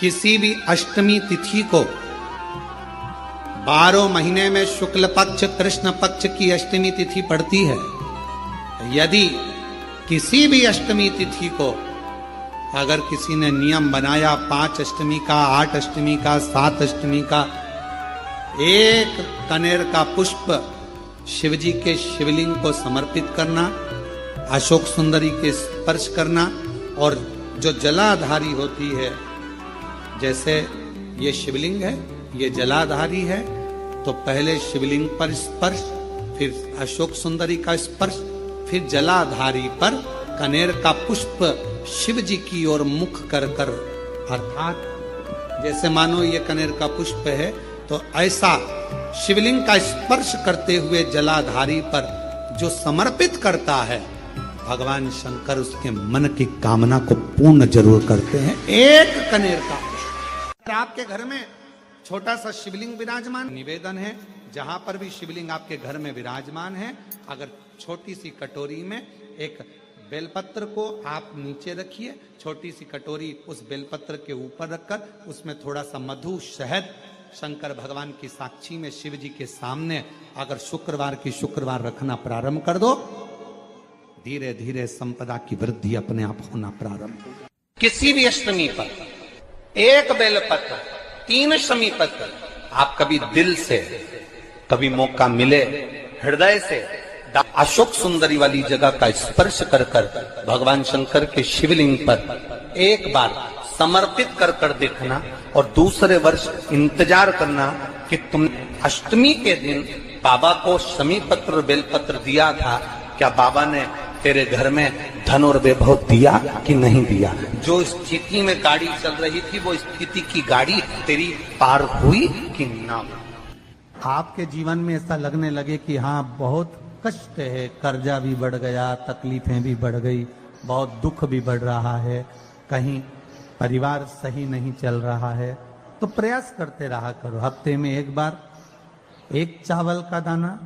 किसी भी अष्टमी तिथि को 12 महीने में शुक्ल पक्ष कृष्ण पक्ष की अष्टमी तिथि पड़ती है। यदि किसी भी अष्टमी तिथि को अगर किसी ने नियम बनाया 5 अष्टमी का, 8 अष्टमी का, 7 अष्टमी का, एक कनेर का पुष्प शिवजी के शिवलिंग को समर्पित करना, अशोक सुंदरी के स्पर्श करना, और जो जलाधारी होती है, जैसे ये शिवलिंग है, ये जलाधारी है, तो पहले शिवलिंग पर स्पर्श, फिर अशोक सुंदरी का स्पर्श, फिर जलाधारी पर कनेर का पुष्प शिव जी की ओर मुख कर कर, अर्थात जैसे मानो ये कनेर का पुष्प है, तो ऐसा शिवलिंग का स्पर्श करते हुए जलाधारी पर जो समर्पित करता है, भगवान शंकर उसके मन की कामना को पूर्ण जरूर करते हैं। एक कनेर का पुष्प। आपके घर में छोटा सा शिवलिंग विराजमान, निवेदन है जहां पर भी शिवलिंग आपके घर में विराजमान है, अगर छोटी सी कटोरी में एक बेलपत्र को आप नीचे रखिए, छोटी सी कटोरी उस बेलपत्र के ऊपर रखकर उसमें थोड़ा सा मधु शहद शंकर भगवान की साक्षी में शिव जी के सामने अगर शुक्रवार की शुक्रवार रखना प्रारंभ कर दो, धीरे धीरे संपदा की वृद्धि अपने आप होना प्रारंभ हो। किसी भी अष्टमी पर एक बेलपत्र, 3 शमी पत्र, आप कभी दिल से, कभी मौका मिले हृदय से अशोक सुंदरी वाली जगह का स्पर्श कर कर भगवान शंकर के शिवलिंग पर एक बार समर्पित कर कर देखना, और दूसरे वर्ष इंतजार करना कि तुम अष्टमी के दिन बाबा को शमी पत्र बेलपत्र दिया था, क्या बाबा ने तेरे घर में धन और वैभव दिया कि नहीं दिया। जो स्थिति में गाड़ी चल रही थी वो स्थिति की गाड़ी तेरी पार हुई कि ना। आपके जीवन में ऐसा लगने लगे कि हाँ बहुत कष्ट है, कर्जा भी बढ़ गया, तकलीफें भी बढ़ गई, बहुत दुख भी बढ़ रहा है, कहीं परिवार सही नहीं चल रहा है, तो प्रयास करते रहा करो। हफ्ते में एक बार एक चावल का दाना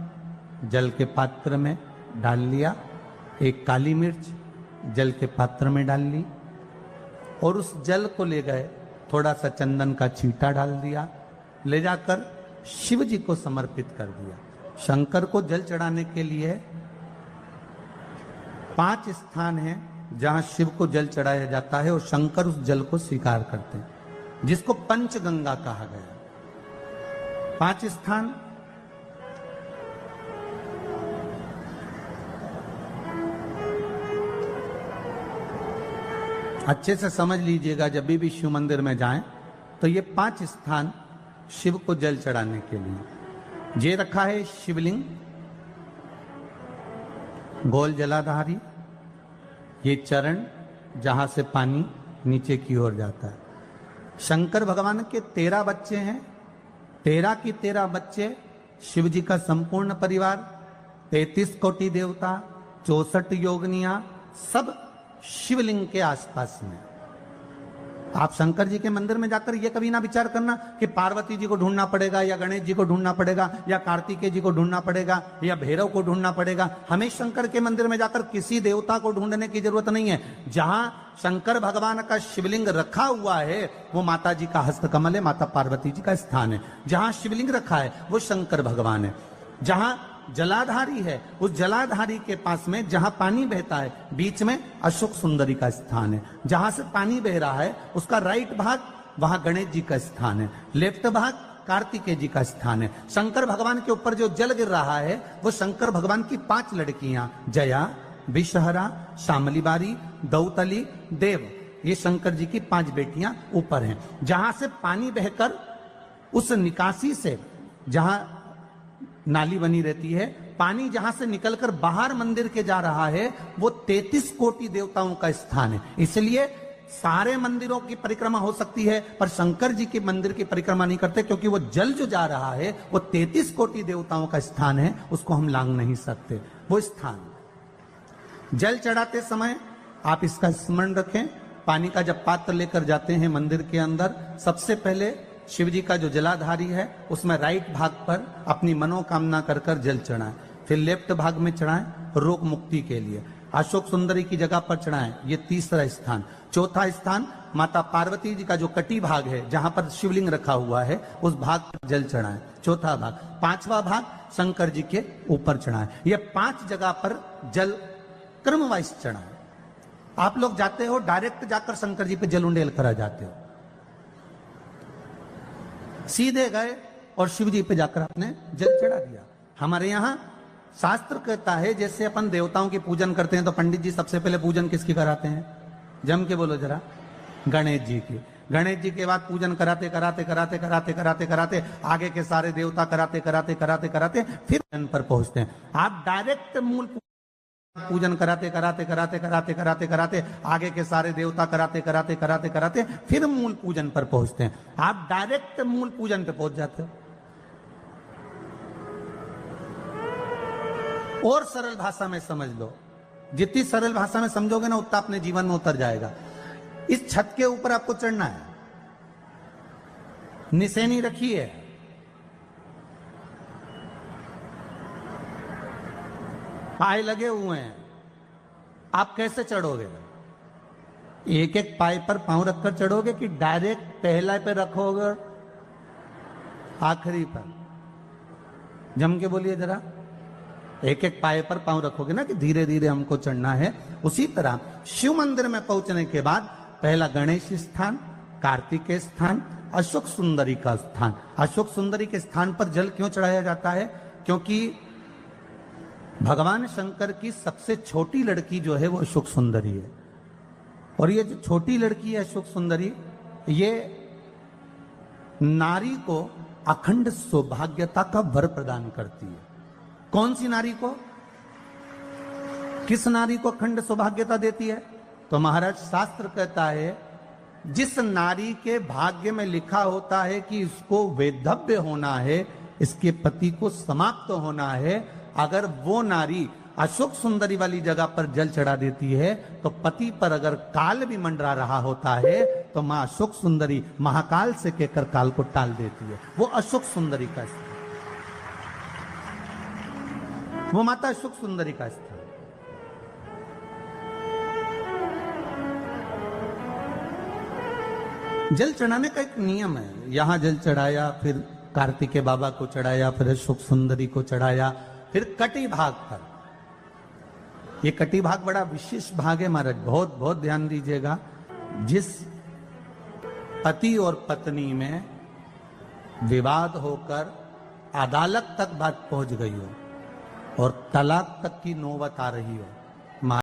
जल के पात्र में डाल लिया, एक काली मिर्च जल के पात्र में डाल ली, और उस जल को ले गए, थोड़ा सा चंदन का छींटा डाल दिया, ले जाकर शिव जी को समर्पित कर दिया। शंकर को जल चढ़ाने के लिए 5 स्थान हैं जहां शिव को जल चढ़ाया जाता है, और शंकर उस जल को स्वीकार करते हैं, जिसको पंचगंगा कहा गया। 5 स्थान अच्छे से समझ लीजिएगा, जब भी शिव मंदिर में जाएं तो ये 5 स्थान शिव को जल चढ़ाने के लिए ये रखा है। शिवलिंग, गोल जलाधारी, ये चरण जहां से पानी नीचे की ओर जाता है। शंकर भगवान के 13 बच्चे हैं, 13 की 13 बच्चे, शिव जी का संपूर्ण परिवार, 33 कोटि देवता, 64 योगनियां, सब शिवलिंग के आसपास में। आप शंकर जी के मंदिर में जाकर ये कभी ना विचार करना कि पार्वती जी को ढूंढना पड़ेगा, या गणेश जी को ढूंढना पड़ेगा, या कार्तिकेय जी को ढूंढना पड़ेगा, या भैरव को ढूंढना पड़ेगा। हमें शंकर के मंदिर में जाकर किसी देवता को ढूंढने की जरूरत नहीं है। जहां शंकर भगवान का शिवलिंग रखा हुआ है वो माता जी का हस्तकमल है, माता पार्वती जी का स्थान है। जहां शिवलिंग रखा है वो शंकर भगवान है। जहां जलाधारी है उस जलाधारी के पास में जहां पानी बहता है बीच में अशोक सुंदरी का स्थान है। जहां से पानी बह रहा है उसका राइट भाग वहां गणेश जी का स्थान है, लेफ्ट भाग कार्तिकेय जी का स्थान है। शंकर भगवान के ऊपर जो जल गिर रहा है वो शंकर भगवान की 5 लड़कियां, जया, विषहरा, शामलीबारी, दौतली, देव, ये शंकर जी की 5 बेटियां ऊपर हैं। जहां से पानी बहकर उस निकासी से, जहां नाली बनी रहती है, पानी जहां से निकलकर बाहर मंदिर के जा रहा है वो 33 कोटि देवताओं का स्थान है। इसलिए सारे मंदिरों की परिक्रमा हो सकती है पर शंकर जी के मंदिर की परिक्रमा नहीं करते, क्योंकि वो जल जो जा रहा है वो 33 कोटि देवताओं का स्थान है, उसको हम लांग नहीं सकते। वो स्थान जल चढ़ाते समय आप इसका स्मरण रखें। पानी का जब पात्र लेकर जाते हैं मंदिर के अंदर, सबसे पहले शिव जी का जो जलाधारी है उसमें राइट भाग पर अपनी मनोकामना कर कर जल चढ़ाएं, फिर लेफ्ट भाग में चढ़ाएं रोग मुक्ति के लिए, अशोक सुंदरी की जगह पर चढ़ाएं, ये तीसरा स्थान। चौथा स्थान माता पार्वती जी का जो कटी भाग है, जहां पर शिवलिंग रखा हुआ है, उस भाग पर जल चढ़ाएं, चौथा भाग। पांचवा भाग शंकर जी के ऊपर चढ़ाएं। ये 5 जगह पर जल क्रम वाइज चढ़ाएं। आप लोग जाते हो डायरेक्ट जाकर शंकर जी पे जल उंडेल करा जाते हो, सीधे गए और शिव जी पे जाकर आपने जल चढ़ा दिया। हमारे यहां शास्त्र कहता है, जैसे अपन देवताओं की पूजन करते हैं तो पंडित जी सबसे पहले पूजन किसकी कराते हैं? जम के बोलो जरा, गणेश जी की। गणेश जी के बाद पूजन कराते कराते कराते कराते कराते कराते आगे के सारे देवता कराते कराते कराते कराते फिर जन पर पहुंचते हैं। आप डायरेक्ट मूल पूजन कराते कराते कराते कराते कराते कराते आगे के सारे देवता कराते कराते कराते कराते फिर मूल पूजन पर पहुंचते हैं। आप डायरेक्ट मूल पूजन पे पहुंच जाते हो। और सरल भाषा में समझ लो, जितनी सरल भाषा में समझोगे ना उतना अपने जीवन में उतर जाएगा। इस छत के ऊपर आपको चढ़ना है, निशानी रखी है, पाए लगे हुए हैं, आप कैसे चढ़ोगे? एक एक पाए पर पांव रखकर चढ़ोगे कि डायरेक्ट पहला पे रखोगे आखिरी पर? जम के बोलिए जरा, एक एक पाए पर पांव रखोगे ना कि धीरे धीरे हमको चढ़ना है। उसी तरह शिव मंदिर में पहुंचने के बाद पहला गणेश स्थान, कार्तिकेय स्थान, अशोक सुंदरी का स्थान। अशोक सुंदरी के स्थान पर जल क्यों चढ़ाया जाता है? क्योंकि भगवान शंकर की सबसे छोटी लड़की जो है वो अशोक सुंदरी है। और ये जो छोटी लड़की है अशोक सुंदरी, ये नारी को अखंड सौभाग्यता का वर प्रदान करती है। कौन सी नारी को? किस नारी को अखंड सौभाग्यता देती है? तो महाराज शास्त्र कहता है, जिस नारी के भाग्य में लिखा होता है कि इसको वैधव्य होना है, इसके पति को समाप्त होना है, अगर वो नारी अशोक सुंदरी वाली जगह पर जल चढ़ा देती है तो पति पर अगर काल भी मंडरा रहा होता है तो मां अशोक सुंदरी महाकाल से कहकर काल को टाल देती है। वो अशोक सुंदरी का स्थान, वो माता अशोक सुंदरी का स्थान। जल चढ़ाने का एक नियम है। यहां जल चढ़ाया, फिर कार्तिकेय बाबा को चढ़ाया, फिर अशोक सुंदरी को चढ़ाया, फिर कटी भाग पर। ये कटी भाग बड़ा विशेष भाग है महाराज, बहुत बहुत ध्यान दीजिएगा। जिस पति और पत्नी में विवाद होकर अदालत तक बात पहुंच गई हो और तलाक तक की नौबत आ रही हो,